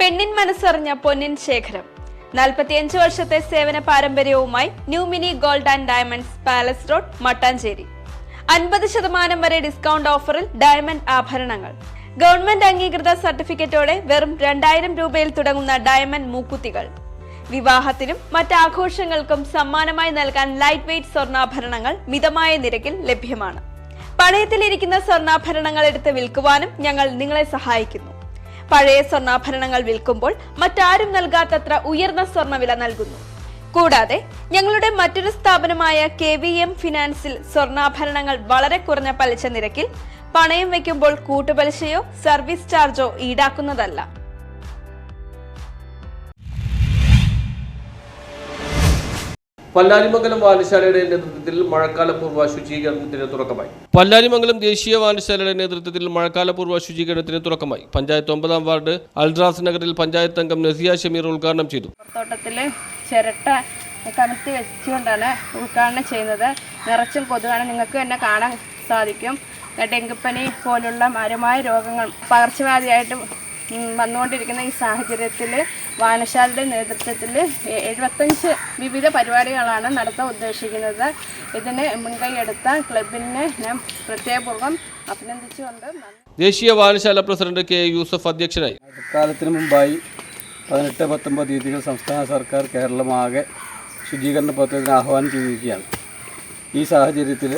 പെണ്ണിൻ മനസ്സറിഞ്ഞ പൊന്നിൻ ശേഖരം 45 വർഷത്തെ സേവന പാരമ്പര്യവുമായി new mini gold and diamonds palace road Mattancherry 50% വരെ ഡിസ്കൗണ്ട് ഓഫറിൽ ഡയമണ്ട് ആഭരണങ്ങൾ ഗവൺമെന്റ് അംഗീകൃത സർട്ടിഫിക്കറ്റോടെ വെറും 2000 രൂപയിൽ തുടങ്ങുന്ന ഡയമണ്ട് മൂക്കുത്തികൾ വിവാഹത്തിനും മറ്റാഘോഷങ്ങൾക്കും സമ്മാനമായി നൽകാൻ ലൈറ്റ് വെയ്റ്റ് സ്വർണ്ണാഭരണങ്ങൾ മിതമായ നിരക്കിൽ ലഭ്യമാണ്. പണയത്തിലിരിക്കുന്ന സ്വർണ്ണാഭരണങ്ങൾ എടുത്ത് വിൽക്കുവാനും ഞങ്ങൾ നിങ്ങളെ സഹായിക്കുന്നു. പഴയ സ്വർണ്ണാഭരണങ്ങൾ വിൽക്കുമ്പോൾ മറ്റാരും നൽകാത്തത്ര ഉയർന്ന സ്വർണ്ണവില നൽകുന്നു. കൂടാതെ ഞങ്ങളുടെ മറ്റൊരു സ്ഥാപനമായ KVM ഫിനാൻസിൽ സ്വർണ്ണാഭരണങ്ങൾ വളരെ കുറഞ്ഞ പലിശ നിരക്കിൽ പണയം വയ്ക്കുമ്പോൾ കൂട്ടുപലിശയോ സർവീസ് ചാർജോ ഈടാക്കുന്നതല്ല. പല്ലാരിമംഗലം വായനശാലയുടെ നേതൃത്വത്തിൽ മഴക്കാലപൂർവ്വ ശുചീകരണത്തിന് തുടക്കമായി. പല്ലാരിമംഗലം ദേശീയ വായനശാലയുടെ നേതൃത്വത്തിൽ മഴക്കാലപൂർവ്വ ശുചീകരണത്തിന് തുടക്കമായി. പഞ്ചായത്ത് 9-ാം വാർഡ് അൽദ്രാസ് നഗറിൽ പഞ്ചായത്ത് അംഗം നസിയ ഷമീർ ഉദ്ഘാടനം ചെയ്തു. തോട്ടത്തില് ചിരട്ട കമത്തി വെച്ചുകൊണ്ടാണ് ഉദ്ഘാടനം ചെയ്യുന്നത്. നിറച്ചും കൊതുകാണ്, നിങ്ങൾക്ക് തന്നെ കാണാൻ സാധിക്കും. ഡെങ്കിപ്പനി പോലുള്ള മാരകമായ രോഗങ്ങൾ പകർച്ചവ്യാധിയായിട്ട് വന്നുകൊണ്ടിരിക്കുന്ന ഈ സാഹചര്യത്തിൽ വായനശാലയുടെ നേതൃത്വത്തിൽ 75 വിവിധ പരിപാടികളാണ് നടത്താൻ ഉദ്ദേശിക്കുന്നത്. ഇതിന് മുൻകൈയെടുത്ത ക്ലബിനെ ഞാൻ പ്രത്യേകപൂർവ്വം അഭിനന്ദിച്ചുകൊണ്ട് ദേശീയ വായനശാല പ്രസിഡന്റ് K. യൂസഫ് അധ്യക്ഷനായി. കാലത്തിന് മുമ്പായി 18-19 തീയതികൾ സംസ്ഥാന സർക്കാർ കേരളമാകെ ശുചീകരണ പദ്ധതിന് ആഹ്വാനം ചെയ്തിരിക്കുകയാണ്. ഈ സാഹചര്യത്തിൽ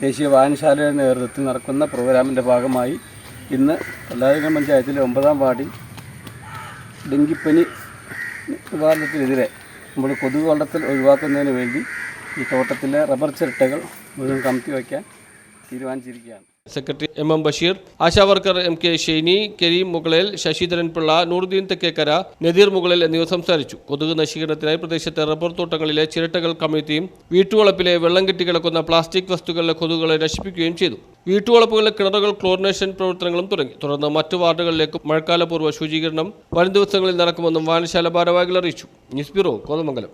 ദേശീയ വായനശാലയുടെ നേതൃത്വത്തിൽ നടക്കുന്ന പ്രോഗ്രാമിൻ്റെ ഭാഗമായി ഇന്ന് പല്ലാരിമംഗലം പഞ്ചായത്തിലെ 9-ാം വാർഡിൽ ഡെങ്കിപ്പനി നിവാരണത്തിനെതിരെ നമ്മൾ കൊതുക് വളർത്തൽ ഒഴിവാക്കുന്നതിന് വേണ്ടി ഈ തോട്ടത്തിലെ റബ്ബർ ചിരട്ടകൾ മുഴുവൻ കമത്തി വയ്ക്കാൻ തീരുമാനിച്ചിരിക്കുകയാണ്. Secretary MM Basheer, Asha worker MK Shainy, Kareem Mukalel, Sasidharan Pillai, Nooruddeen Thekkekkara, Nadeer Mukalel എന്നിവർ സംസാരിച്ചു. കൊതുക് നശീകരണത്തിനായി പ്രദേശത്തെ റബ്ബർ തോട്ടങ്ങളിലെ ചിരട്ടകൾ കമഴ്ത്തിയും വീട്ടുവളപ്പിലെ വെള്ളം കെട്ടിക്കിടക്കുന്ന പ്ലാസ്റ്റിക് വസ്തുക്കളിലെ കൊതുകുകളെ നശിപ്പിക്കുകയും ചെയ്തു. വീട്ടുവളപ്പുകളിലെ കിണറുകൾ ക്ലോറിനേഷൻ പ്രവർത്തനങ്ങളും തുടങ്ങി. തുടർന്ന് മറ്റു വാർഡുകളിലേക്കും മഴക്കാലപൂർവ്വ ശുചീകരണം വരും ദിവസങ്ങളിൽ നടക്കുമെന്നും വായനശാല ഭാരവാഹികൾ അറിയിച്ചു. News bureau, Kothamangalam.